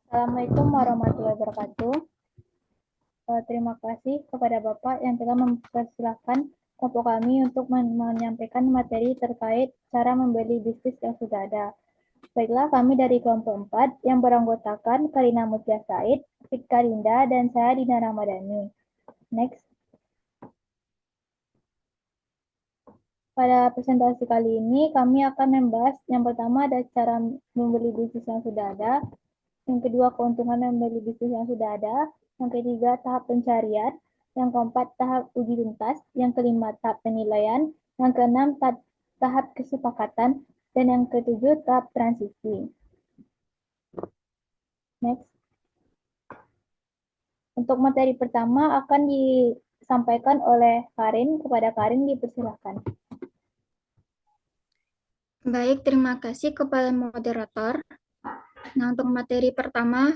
Assalamualaikum warahmatullahi wabarakatuh. Terima kasih kepada Bapak yang telah mempersilahkan kelompok kami untuk menyampaikan materi terkait cara membeli bisnis yang sudah ada. Baiklah, kami dari kelompok 4 yang beranggotakan Karina Mutia Said, Fika Linda, dan saya Dina Ramadhani. Next. Pada presentasi kali ini, kami akan membahas yang pertama ada cara membeli bisnis yang sudah ada, yang kedua keuntungan membeli bisnis yang sudah ada, yang ketiga tahap pencarian, yang keempat tahap uji tuntas, yang kelima tahap penilaian, yang keenam tahap kesepakatan, dan yang ketujuh tahap transisi. Next. Untuk materi pertama akan disampaikan oleh Karin. Kepada Karin dipersilakan. Baik, terima kasih kepada moderator. Nah, untuk materi pertama,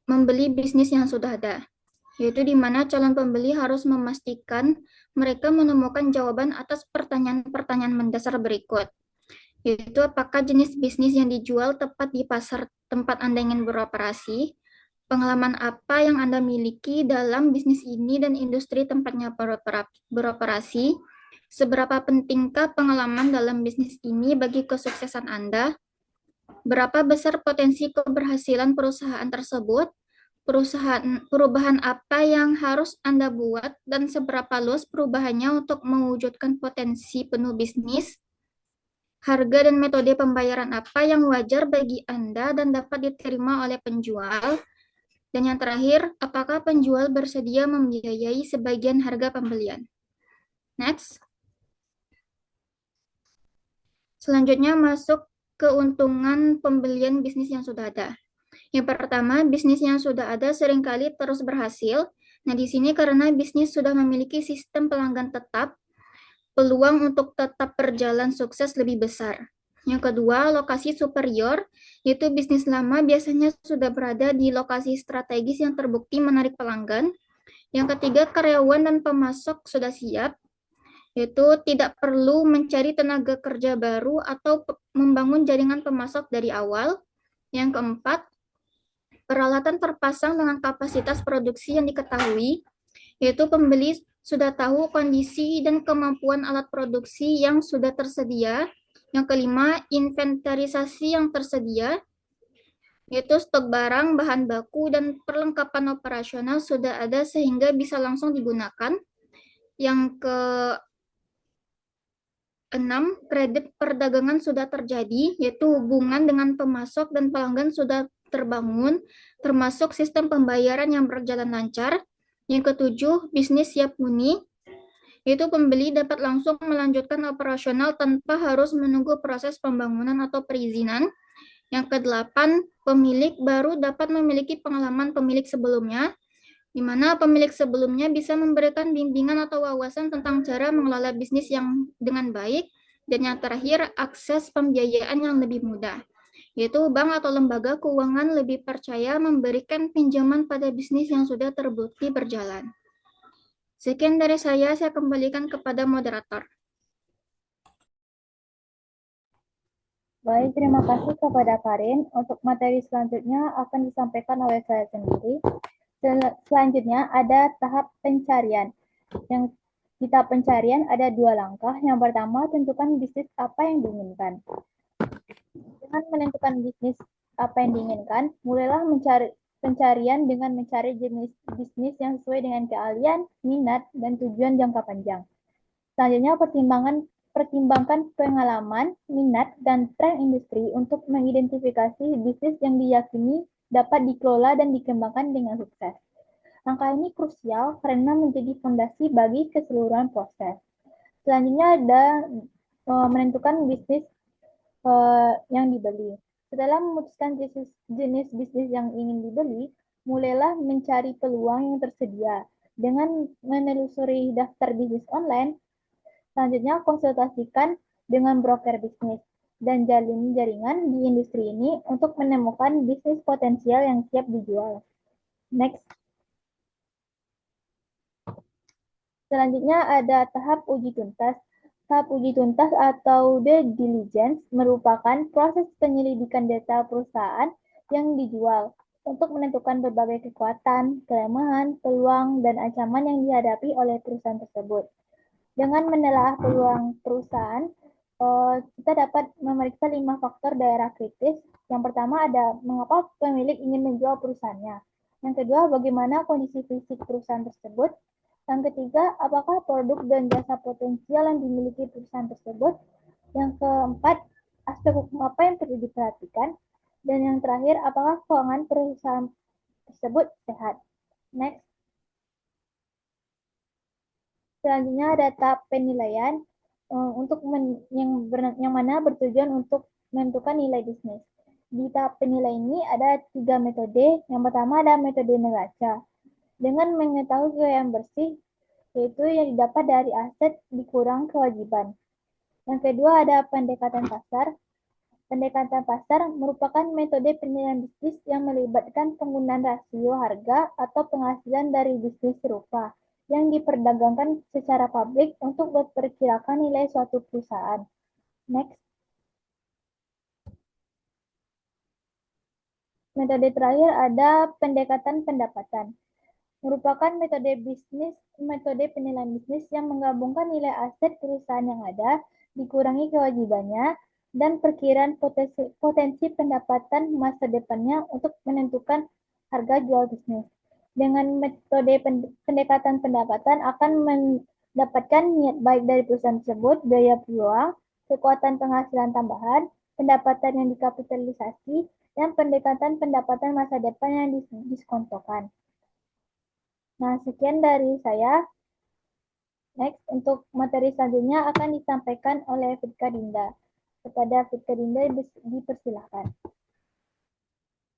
membeli bisnis yang sudah ada, yaitu di mana calon pembeli harus memastikan mereka menemukan jawaban atas pertanyaan-pertanyaan mendasar berikut, yaitu apakah jenis bisnis yang dijual tepat di pasar tempat Anda ingin beroperasi, pengalaman apa yang Anda miliki dalam bisnis ini dan industri tempatnya beroperasi, seberapa pentingkah pengalaman dalam bisnis ini bagi kesuksesan Anda, berapa besar potensi keberhasilan perusahaan tersebut, perubahan apa yang harus Anda buat, dan seberapa luas perubahannya untuk mewujudkan potensi penuh bisnis, harga dan metode pembayaran apa yang wajar bagi Anda dan dapat diterima oleh penjual, dan yang terakhir, apakah penjual bersedia membiayai sebagian harga pembelian. Next. Selanjutnya masuk keuntungan pembelian bisnis yang sudah ada. Yang pertama, bisnis yang sudah ada seringkali terus berhasil. Nah, di sini karena bisnis sudah memiliki sistem pelanggan tetap, peluang untuk tetap berjalan sukses lebih besar. Yang kedua, lokasi superior, yaitu bisnis lama biasanya sudah berada di lokasi strategis yang terbukti menarik pelanggan. Yang ketiga, karyawan dan pemasok sudah siap, yaitu tidak perlu mencari tenaga kerja baru atau membangun jaringan pemasok dari awal. Yang keempat, peralatan terpasang dengan kapasitas produksi yang diketahui, yaitu pembeli sudah tahu kondisi dan kemampuan alat produksi yang sudah tersedia. Yang kelima, inventarisasi yang tersedia, yaitu stok barang, bahan baku, dan perlengkapan operasional sudah ada sehingga bisa langsung digunakan. Yang keenam, kredit perdagangan sudah terjadi, yaitu hubungan dengan pemasok dan pelanggan sudah terbangun, termasuk sistem pembayaran yang berjalan lancar. Yang ketujuh, bisnis siap huni, yaitu pembeli dapat langsung melanjutkan operasional tanpa harus menunggu proses pembangunan atau perizinan. Yang kedelapan, pemilik baru dapat memiliki pengalaman pemilik sebelumnya, di mana pemilik sebelumnya bisa memberikan bimbingan atau wawasan tentang cara mengelola bisnis yang dengan baik. Dan yang terakhir, akses pembiayaan yang lebih mudah, yaitu bank atau lembaga keuangan lebih percaya memberikan pinjaman pada bisnis yang sudah terbukti berjalan. Sekian dari saya kembalikan kepada moderator. Baik, terima kasih kepada Karin. Untuk materi selanjutnya akan disampaikan oleh saya sendiri. Selanjutnya ada tahap pencarian. Yang di tahap pencarian ada dua langkah. Yang pertama, tentukan bisnis apa yang diinginkan. Dengan menentukan bisnis apa yang diinginkan, mulailah mencari pencarian dengan mencari jenis bisnis yang sesuai dengan keahlian, minat, dan tujuan jangka panjang. Selanjutnya, pertimbangkan pengalaman, minat, dan tren industri untuk mengidentifikasi bisnis yang diyakini dapat dikelola dan dikembangkan dengan sukses. Langkah ini krusial karena menjadi fondasi bagi keseluruhan proses. Selanjutnya ada menentukan bisnis yang dibeli. Setelah memutuskan jenis bisnis yang ingin dibeli, mulailah mencari peluang yang tersedia. Dengan menelusuri daftar bisnis online, selanjutnya konsultasikan dengan broker bisnis dan jalin jaringan di industri ini untuk menemukan bisnis potensial yang siap dijual. Next. Selanjutnya ada tahap uji tuntas. Tahap uji tuntas atau due diligence merupakan proses penyelidikan data perusahaan yang dijual untuk menentukan berbagai kekuatan, kelemahan, peluang, dan ancaman yang dihadapi oleh perusahaan tersebut. Dengan menelaah peluang perusahaan, kita dapat memeriksa 5 faktor daerah kritis. Yang pertama ada mengapa pemilik ingin menjual perusahaannya. Yang kedua, bagaimana kondisi fisik perusahaan tersebut. Yang ketiga, apakah produk dan jasa potensial yang dimiliki perusahaan tersebut. Yang keempat, aspek hukum apa yang perlu diperhatikan. Dan yang terakhir, apakah keuangan perusahaan tersebut sehat. Next. Selanjutnya ada tahap penilaian untuk yang mana bertujuan untuk menentukan nilai bisnis. Di tahap penilaian ini ada 3 metode. Yang pertama ada metode neraca. Dengan mengetahui kekayaan bersih, yaitu yang didapat dari aset dikurang kewajiban. Yang kedua ada pendekatan pasar. Pendekatan pasar merupakan metode penilaian bisnis yang melibatkan penggunaan rasio harga atau penghasilan dari bisnis serupa yang diperdagangkan secara publik untuk memperkirakan nilai suatu perusahaan. Next. Metode terakhir ada pendekatan pendapatan. Merupakan metode penilaian bisnis yang menggabungkan nilai aset perusahaan yang ada, dikurangi kewajibannya, dan perkiraan potensi pendapatan masa depannya untuk menentukan harga jual bisnis. Dengan metode pendekatan pendapatan akan mendapatkan niat baik dari perusahaan tersebut, biaya peluang, kekuatan penghasilan tambahan, pendapatan yang dikapitalisasi, dan pendekatan pendapatan masa depan yang diskontokan. Nah, sekian dari saya. Next, untuk materi selanjutnya akan disampaikan oleh Fitka Dinda. Kepada Fitka Dinda dipersilahkan.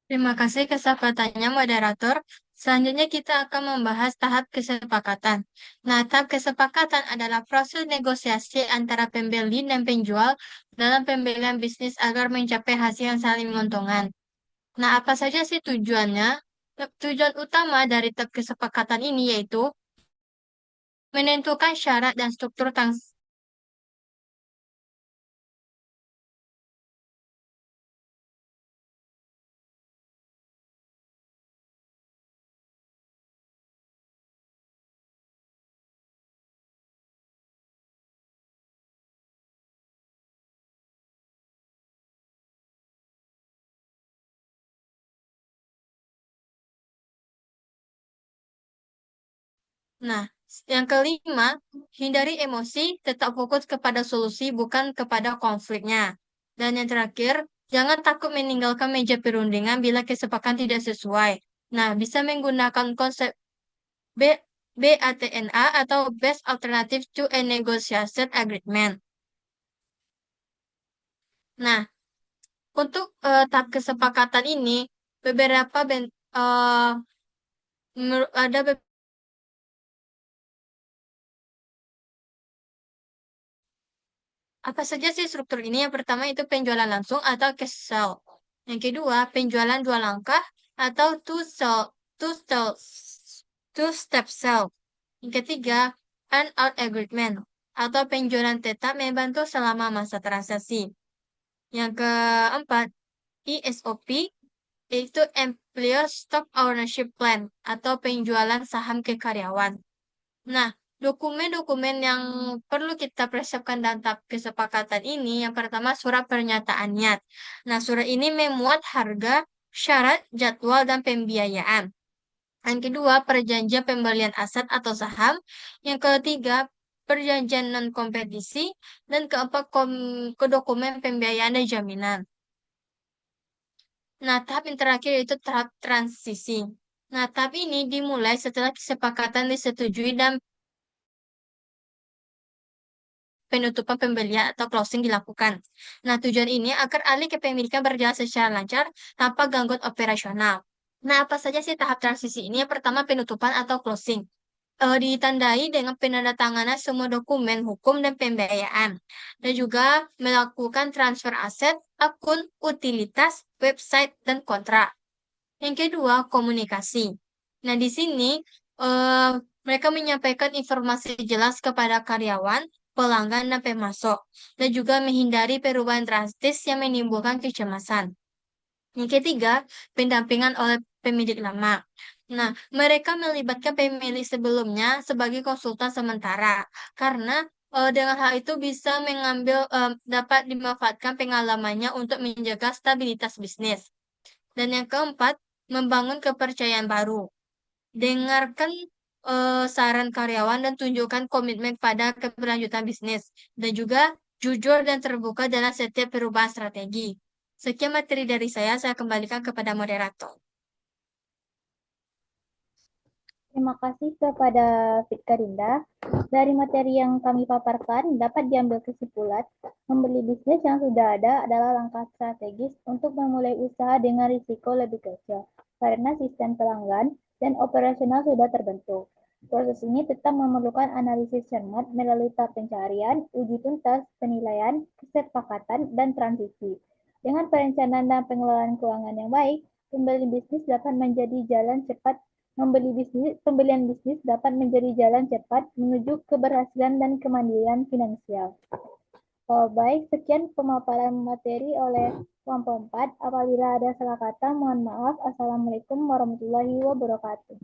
Terima kasih kesempatannya, moderator. Selanjutnya kita akan membahas tahap kesepakatan. Nah, tahap kesepakatan adalah proses negosiasi antara pembeli dan penjual dalam pembelian bisnis agar mencapai hasil yang saling menguntungkan. Nah, apa saja sih tujuannya? Tujuan utama dari tahap kesepakatan ini yaitu menentukan syarat dan struktur Nah, yang kelima, hindari emosi, tetap fokus kepada solusi, bukan kepada konfliknya. Dan yang terakhir, jangan takut meninggalkan meja perundingan bila kesepakatan tidak sesuai. Nah, bisa menggunakan konsep B, BATNA atau Best Alternative to a Negotiation Agreement. Nah, untuk tahap kesepakatan ini, beberapa ada apa saja sih struktur ini? Yang pertama itu penjualan langsung atau cash sell. Yang kedua, penjualan dua langkah atau two step sell. Yang ketiga, earn out agreement atau penjualan tetap membantu selama masa transaksi. Yang keempat, ESOP yaitu Employer Stock Ownership Plan atau penjualan saham ke karyawan. Nah, dokumen-dokumen yang perlu kita persiapkan dalam tahap kesepakatan ini, yang pertama surat pernyataan niat. Nah, surat ini memuat harga, syarat, jadwal, dan pembiayaan. Yang kedua, perjanjian pembelian aset atau saham. Yang ketiga, perjanjian non-kompetisi. Dan keempat, dokumen pembiayaan dan jaminan. Nah, tahap yang terakhir itu tahap transisi. Nah, tahap ini dimulai setelah kesepakatan disetujui dan penutupan pembelian atau closing dilakukan. Nah, tujuan ini agar alih kepemilikan berjalan secara lancar tanpa gangguan operasional. Nah, apa saja sih tahap transisi ini? Yang pertama, penutupan atau closing. Ditandai dengan penandatanganan semua dokumen hukum dan pembiayaan. Dan juga melakukan transfer aset, akun, utilitas, website, dan kontrak. Yang kedua, komunikasi. Nah, di sini mereka menyampaikan informasi jelas kepada karyawan, pelanggan, dan pemasok, dan juga menghindari perubahan drastis yang menimbulkan kecemasan. Yang ketiga, pendampingan oleh pemilik lama. Nah, mereka melibatkan pemilik sebelumnya sebagai konsultan sementara karena dengan hal itu bisa dapat dimanfaatkan pengalamannya untuk menjaga stabilitas bisnis. Dan yang keempat, membangun kepercayaan baru. Dengarkan saran karyawan dan tunjukkan komitmen pada keberlanjutan bisnis. Dan juga jujur dan terbuka dalam setiap perubahan strategi. Sekian materi dari saya kembalikan kepada moderator. Terima kasih kepada Fitkarinda. Dari materi yang kami paparkan, dapat diambil kesimpulan, membeli bisnis yang sudah ada adalah langkah strategis untuk memulai usaha dengan risiko lebih kecil, karena sistem pelanggan dan operasional sudah terbentuk. Proses ini tetap memerlukan analisis cermat melalui tahap pencarian, uji tuntas, penilaian, kesepakatan, dan transisi. Dengan perencanaan dan pengelolaan keuangan yang baik, pembeli bisnis dapat menjadi jalan cepat Pembelian bisnis dapat menjadi jalan cepat menuju keberhasilan dan kemandirian finansial. Baik, sekian pemaparan materi oleh kelompok 4. Apabila ada salah kata, mohon maaf. Assalamualaikum warahmatullahi wabarakatuh.